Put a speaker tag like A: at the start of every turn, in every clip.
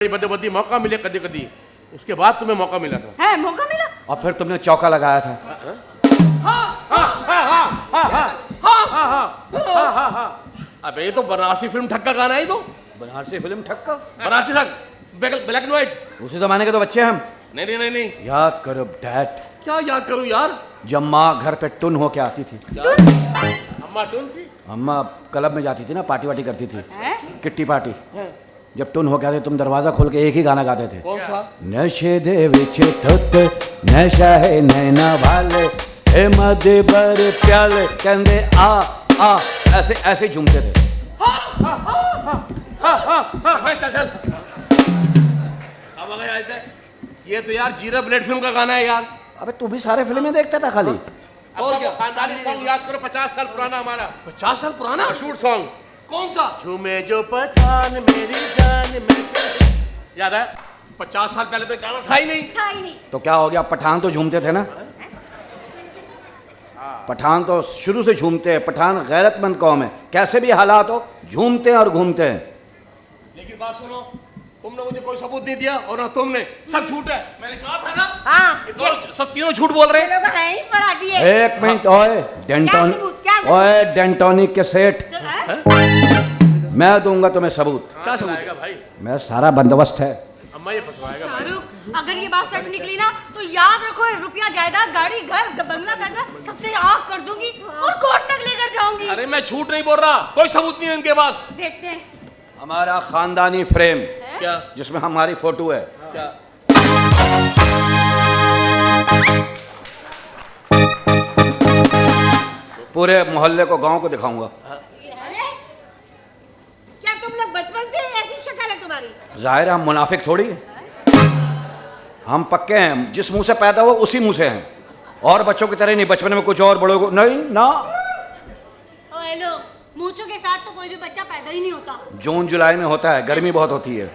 A: बदे बदी मौका मिले कदी कदी, उसके बाद तुम्हें मौका मिला था।
B: है मौका मिला
C: और फिर तुमने चौका लगाया था।
A: अबे ये तो बनारसी फिल्म ठग का गाना है। तो
C: बनारसी फिल्म ठक्का,
A: बनारसी ठग, ब्लैक एंड व्हाइट।
C: उसी जमाने के तो बच्चे हम।
A: नहीं नहीं नहीं नहीं,
C: याद करो डैड,
A: क्या याद करूं यार।
C: जब माँ घर पे टुन होके आती थी।
A: अम्मा टून थी।
C: अम्मा क्लब में जाती थी ना, पार्टी वार्टी करती थी,
B: है?
C: Kitty party. जब टुन होके आते तुम दरवाजा खोल के एक ही गाना गाते थे।
A: कौन सा?
C: नशे दे विच धुत नशा है नैना वाले हे मदे बर प्याले कहंदे आ ऐसे ऐसे झूमते थे।
A: चल अब गया थे। ये तो यार जीरा ब्लेड फिल्म का गाना है यार।
C: अबे तू भी सारे फिल्में देखता था खाली।
A: और क्या खानदानी सॉन्ग याद करो, 50 साल पुराना हमारा। 50 साल पुराना मशहूर सॉन्ग। कौन सा? झूमे जो पठान मेरी जान में। याद है? 50 साल पहले तो गाना था ही नहीं।
C: तो क्या हो गया, पठान तो झूमते थे ना। पठान तो शुरू से झूमते हैं। पठान गैरतमंद कौम है, कैसे भी हालात हो झूमते हैं और घूमते हैं।
A: लेकिन बात सुनो, तुमने मुझे कोई सबूत नहीं दिया और ना तुमने। सब झूठ है। मैंने कहा था ना।
B: हाँ,
A: ये तो सब तीनों झूठ बोल रहे हैं।
B: लोग है ही फराटी है।
C: एक मिनट, ओए डेंटोनिक, ओए डेंटोनिक के सेठ, मैं दूंगा तुम्हें सबूत।
A: क्या सबूत है भाई?
C: मैं सारा बंदोबस्त है।
A: अम्मा ये फंसवाएगा भाई।
B: शाहरुख, अगर ये बात सच निकली ना तो याद रखो, रुपया जायदाद गाड़ी घर बंगला पैसा सबसे आग कर दूंगी और कोर्ट तक लेकर जाऊंगी।
A: अरे मैं झूठ नहीं बोल रहा, कोई सबूत नहीं है इनके पास।
B: देखते हैं।
C: हमारा खानदानी फ्रेम
A: क्या?
C: जिसमें हमारी फोटो है।
A: क्या?
C: पूरे मोहल्ले को, गांव को दिखाऊंगा।
B: अरे क्या तुम लोग बचपन से ऐसी शक्ल है तुम्हारी?
C: जाहिर है हम मुनाफिक थोड़ी है, हम पक्के हैं। जिस मुंह से पैदा हुआ उसी मुंह से हैं, और बच्चों की तरह नहीं बचपन में कुछ और बड़ों को नहीं ना।
B: ओ हेलो, मूंछों के साथ तो कोई भी बच्चा पैदा ही नहीं होता।
C: जून जुलाई में होता है, गर्मी बहुत होती है।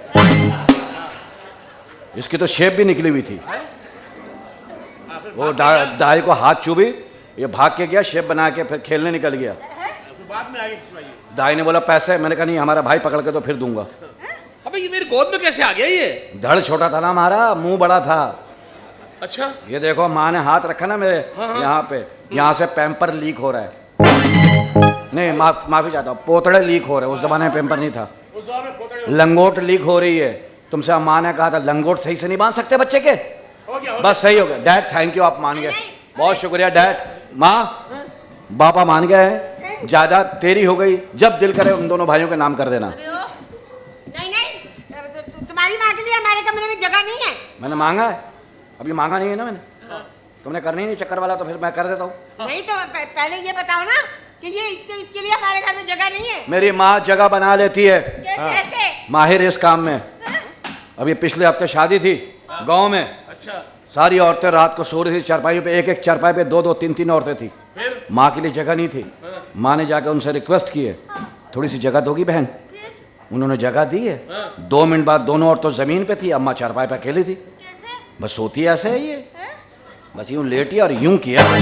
C: इसकी तो शेप भी निकली हुई थी। वो दाई को हाथ चुभी, ये भाग के गया, शेप बना के फिर खेलने निकल गया।
A: बाद में आगे खिंचवाइए।
C: दाई ने बोला पैसे, मैंने कहा नहीं, हमारा भाई पकड़ के तो फिर दूंगा।
A: अबे ये मेरी गोद में कैसे आ गया ये?
C: धड़ छोटा था ना हमारा, मुंह बड़ा था।
A: अच्छा,
C: ये देखो माँ ने हाथ रखा ना मेरे यहाँ पे, यहाँ से पैम्पर लीक हो रहा है। नहीं माफी चाहता हूँ, पोतड़े लीक हो रहे हैं। उस जमाने में पैम्पर नहीं था।
A: उस दौर में पोतड़े।
C: लंगोट लीक हो रही है। तुमसे माँ ने कहा था लंगोट सही से नहीं बांध सकते बच्चे के।
A: हो गया।
C: बस सही हो गया डैड, थैंक यू, आप मान गए, बहुत शुक्रिया डैड। माँ बापा मान गए हैं, जायदाद तेरी हो गई, जब दिल करे उन दोनों भाइयों के नाम कर देना।
B: नहीं, तुम्हारी माँ के लिए हमारे कमरे में जगह नहीं है।
C: मैंने मांगा है, अभी मांगा नहीं है ना मैंने। तुमने करनी ही नहीं चक्कर वाला, तो फिर मैं कर देता हूँ।
B: नहीं तो पहले ये बताओ ना कि ये इसके लिए हमारे घर में जगह नहीं है।
C: मेरी माँ जगह बना लेती है,
B: कैसे?
C: माहिर इस काम में। अभी पिछले हफ्ते शादी थी गांव में।
A: अच्छा,
C: सारी औरतें रात को सो रही थी चारपाई पे, एक एक चारपाई पे दो दो तीन तीन औरतें थी।
A: फिर
C: माँ के लिए जगह नहीं थी। माँ ने जाकर उनसे रिक्वेस्ट की है, थोड़ी सी जगह दोगी बहन। उन्होंने जगह दी है। 2 मिनट बाद दोनों औरतें जमीन पे थी, अम्मा चारपाई पे अकेली थी।
B: कैसे?
C: बस सोती ऐसे है ये, बस यूं लेटी और यूं किया।
B: मैं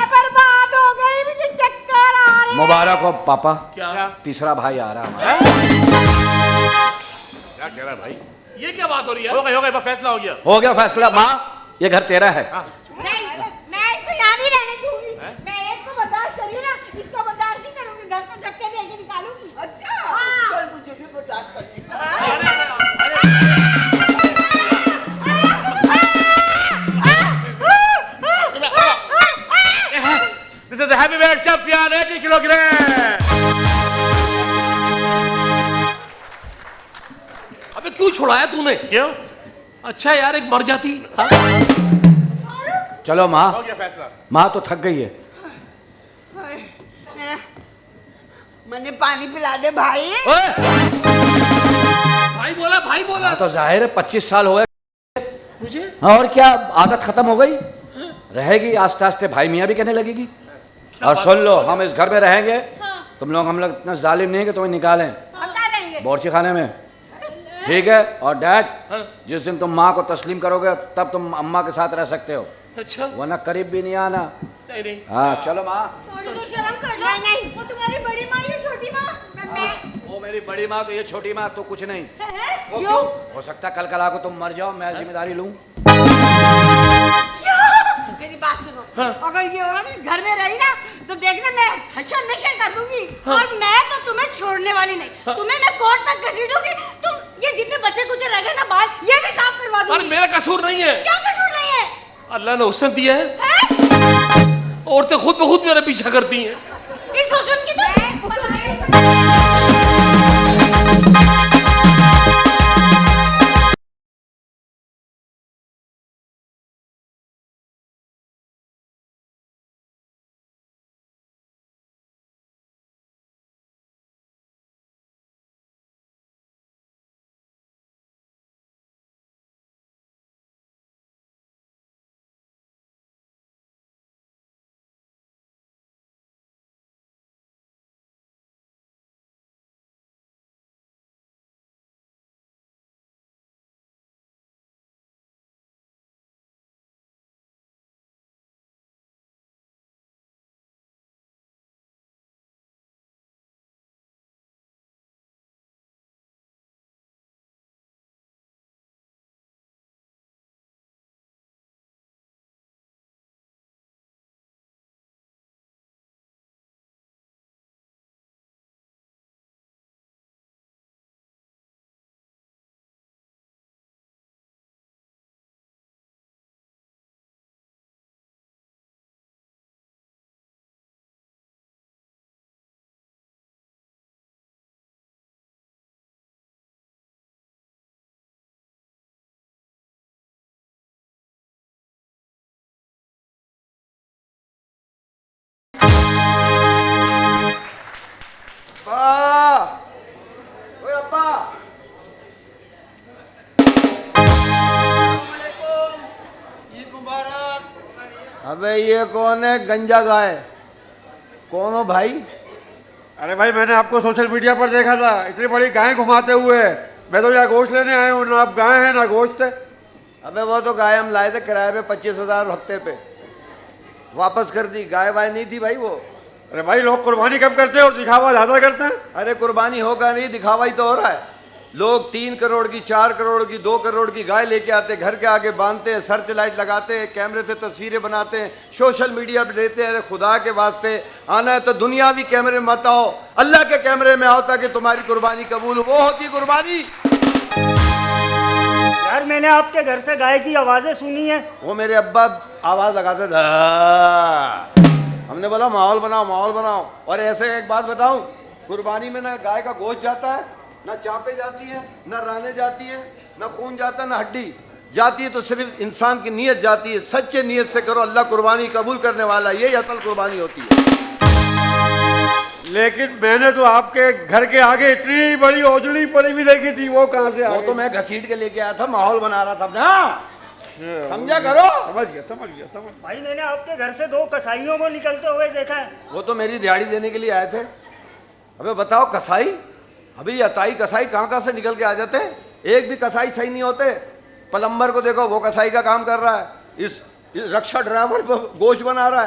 B: बर्बाद हो गई, मुझे चक्कर आ रहे हैं।
C: मुबारक हो पापा,
A: क्या?
C: तीसरा भाई आ रहा है।
A: क्या कह रहा है भाई? ये क्या बात हो रही है? हो गया, फैसला हो गया।
C: हो गया फैसला। माँ ये घर तेरा है।
B: नहीं, मैं इसको यहाँ नहीं रहने दूंगी। मैं एक को बर्दाश्त करी ना, इसको बर्दाश्त नहीं करूंगी। घर से धक्के देके निकालूंगी।
D: अच्छा,
B: हाँ।
D: चल मुझे भी बर्दाश्त करनी।
A: This is the heavyweight champion, 80 kilogram. अबे क्यों छुड़ाया तूने? क्यों? अच्छा यार, एक मर जाती।
C: चलो माँ,
A: हो गया फैसला।
C: माँ तो थक गई है।
D: मैंने पानी पिला दे भाई।
A: भाई बोला।
C: तो जाहिर है 25 साल हो गए
A: मुझे।
C: और क्या, आदत खत्म हो गई, रहेगी आस्ते आस्ते भाई मियाँ भी कहने लगेगी। और सुन लो, हम इस घर में रहेंगे, तुम लोग हम लोग इतना जालिम नहीं है कि तुम्हें निकालें
B: हम कहाँ रहेंगे?
C: बोर्ची खाने में, ठीक है? और डैड, जिस दिन तुम माँ को तस्लीम करोगे तब तुम अम्मा के साथ रह सकते हो,
A: अच्छा,
C: वरना करीब भी नहीं आना।
A: नहीं।
C: हाँ चलो माँ।
B: थोड़ी तो शर्म कर लो। नहीं, वो तुम्हारी बड़ी माँ है, छोटी माँ। मैं
C: वो मेरी बड़ी माँ तो ये छोटी माँ तो कुछ नहीं। वो
B: क्यों?
C: क्यों? हो सकता है कल कल को तुम मर जाओ, मैं जिम्मेदारी लूं।
B: मेरी बात सुनो, अगर ये औरत इस घर में रही ना तो देखना मैं हशन नशन कर दूंगी। और मैं तो तुम्हें छोड़ने वाली नहीं, तुम्हें मैं कोर्ट तक घसीटूंगी। तुम ये जितने बच्चे कुछ रह गए ना बाल, ये भी साफ करवा दूंगी।
A: अरे मेरा कसूर नहीं है।
B: क्या कसूर नहीं है?
A: अल्लाह ने हुस्न दिया है, औरतें खुद ब खुद मेरा पीछा करती हैं।
B: इस हुस्न की तो
E: अबे ये कौन है गंजा गाय? कौन हो भाई?
F: अरे भाई मैंने आपको सोशल मीडिया पर देखा था, इतनी बड़ी गाय घुमाते हुए। मैं तो यहाँ गोश्त लेने आया हूँ, ना आप गाय हैं ना गोश्त है।
E: अबे वो तो गाय हम लाए थे किराए पे 25,000 हफ्ते पे, वापस कर दी। गाय वाय नहीं थी भाई वो।
F: अरे भाई लोग कुर्बानी कम करते हैं और दिखावा ज्यादा करते हैं।
E: अरे कुर्बानी होगा नहीं, दिखावा ही तो हो रहा है। लोग 3 करोड़ की, 4 करोड़ की, 2 करोड़ की गाय लेके आते, घर के आगे बांधते हैं, सर्च लाइट लगाते हैं, कैमरे से तस्वीरें बनाते हैं, सोशल मीडिया पे देते हैं। अरे खुदा के वास्ते आना है तो दुनियावी कैमरे में मत आओ, अल्लाह के कैमरे में आओ ताकि तुम्हारी कुर्बानी कबूल हो। वो होती कुर्बानी।
G: यार मैंने आपके घर से गाय की आवाजें सुनी है।
E: वो मेरे अब्बा आवाज लगाते थे, हमने बोला माहौल बनाओ माहौल बनाओ। और ऐसे एक बात बताऊं, कुर्बानी में ना गाय का गोश्त जाता है, ना चापे जाती है, ना राने जाती है, ना खून जाता है, ना हड्डी जाती है। तो सिर्फ इंसान की नीयत जाती है। सच्चे नीयत से करो, अल्लाह कुर्बानी कबूल करने वाला, यही असल कुर्बानी होती है।
F: लेकिन मैंने तो आपके घर के आगे इतनी बड़ी ओजड़ी पड़ी भी देखी थी, वो कहाँ से आ
E: वो
F: गई?
E: तो मैं घसीट के लेके आया था, माहौल बना रहा था ना, समझा करो।
F: समझ गया।
G: भाई मैंने आपके घर से 2 कसाईयों को निकलते हुए देखा है।
E: वो तो मेरी दिहाड़ी देने के लिए आए थे। अबे बताओ कसाई, अभी अताई कसाई कहाँ से निकल के आ जाते हैं? एक भी कसाई सही नहीं होते। प्लम्बर को देखो, वो कसाई का काम कर रहा है, इस रक्षा ड्राइवर गोश्त बना रहा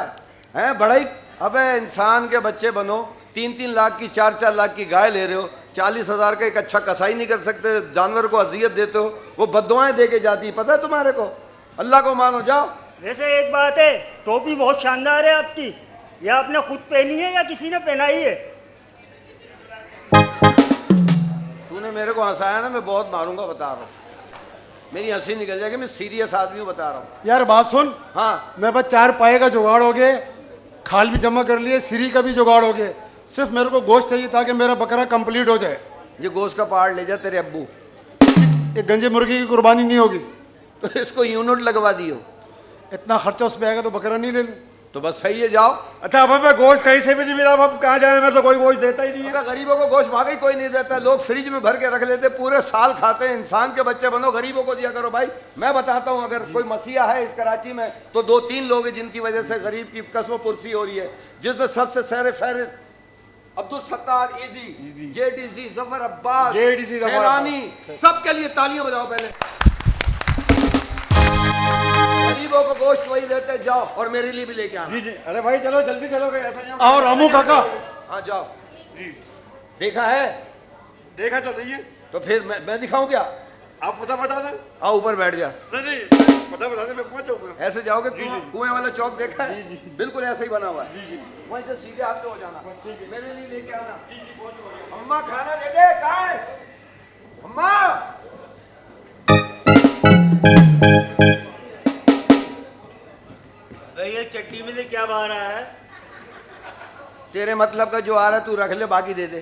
E: है बढ़ई। अबे इंसान के बच्चे बनो, 3-3 लाख की, 4-4 लाख की गाय ले रहे हो, 40,000 का एक अच्छा कसाई नहीं कर सकते, जानवर को अजियत देते हो, वो बद्दुआएं दे के जाती है। पता है तुम्हारे को? अल्लाह को मानो, जाओ।
G: वैसे एक बात है, टोपी बहुत शानदार है आपकी। ये आपने खुद पहनी है या किसी ने पहनाई है?
E: तूने मेरे को हंसाया ना, मैं बहुत मारूंगा, बता रहा हूँ। मेरी हंसी निकल जाएगी, मैं सीरियस आदमी हूँ, बता रहा हूँ।
H: यार बात सुन,
E: हाँ,
H: मेरे पास 4 पाए का जुगाड़ हो गए, खाल भी जमा कर लिए, सीरी का भी जुगाड़ हो गया। सिर्फ मेरे को गोश्त चाहिए ताकि मेरा बकरा कंप्लीट हो जाए।
E: ये गोश्त का पहाड़ ले जा तेरे अब्बू।
H: एक गंजे मुर्गी की कुर्बानी नहीं होगी
E: तो इसको यूनिट लगवा दियो।
H: इतना खर्चा उस पर आएगा तो बकरा नहीं ले लूँ।
E: तो बस सही है, जाओ।
F: अच्छा अब हमें गोश्त कहीं से भी नहीं मिला, अब हम कहाँ जाए? मैं तो कोई गोश्त देता ही नहीं है।
E: अबे गरीबों को गोश्त वाकई कोई नहीं देता, लोग फ्रिज में भर के रख लेते, पूरे साल खाते हैं। इंसान के बच्चे बनो, गरीबों को दिया करो भाई। मैं बताता हूँ, अगर कोई मसीहा है इस कराची में तो 2-3 लोग हैं जिनकी वजह से गरीब की कसम पुरसी हो रही है, जिसमें सबसे सर फहरिस्त अब्दुल सत्तार ईदी, जेडीसी जफर अब्बास,
F: JDC जफर
E: सैलानी, सबके लिए तालियां बजाओ पहले। गरीबों को गोश्त वही देते, जाओ और मेरे लिए भी लेके आना।
F: जी। अरे भाई चलो जल्दी चलोगे, ऐसा नहीं।
H: और रामू काका,
E: हाँ जाओ। देखा है
F: देखा तो नहीं है।
E: तो फिर मैं दिखाऊं क्या?
F: आप पता बता दें।
E: आओ ऊपर बैठ जा।
F: नहीं पता बता दें, मैं पहुंचूंगा।
E: ऐसे जाओगे, कुएं वाला चौक देखा है? बिल्कुल ऐसे ही बना हुआ है। वहीं से सीधे हाथ पे हो जाना, मेरे लिए लेके आना। अम्मा खाना दे दे, कहाँ है अम्मा?
I: ये चट्टी में से क्या बाहर आ रहा है?
E: तेरे मतलब का जो आ रहा है तू रख ले, बाकी दे दे।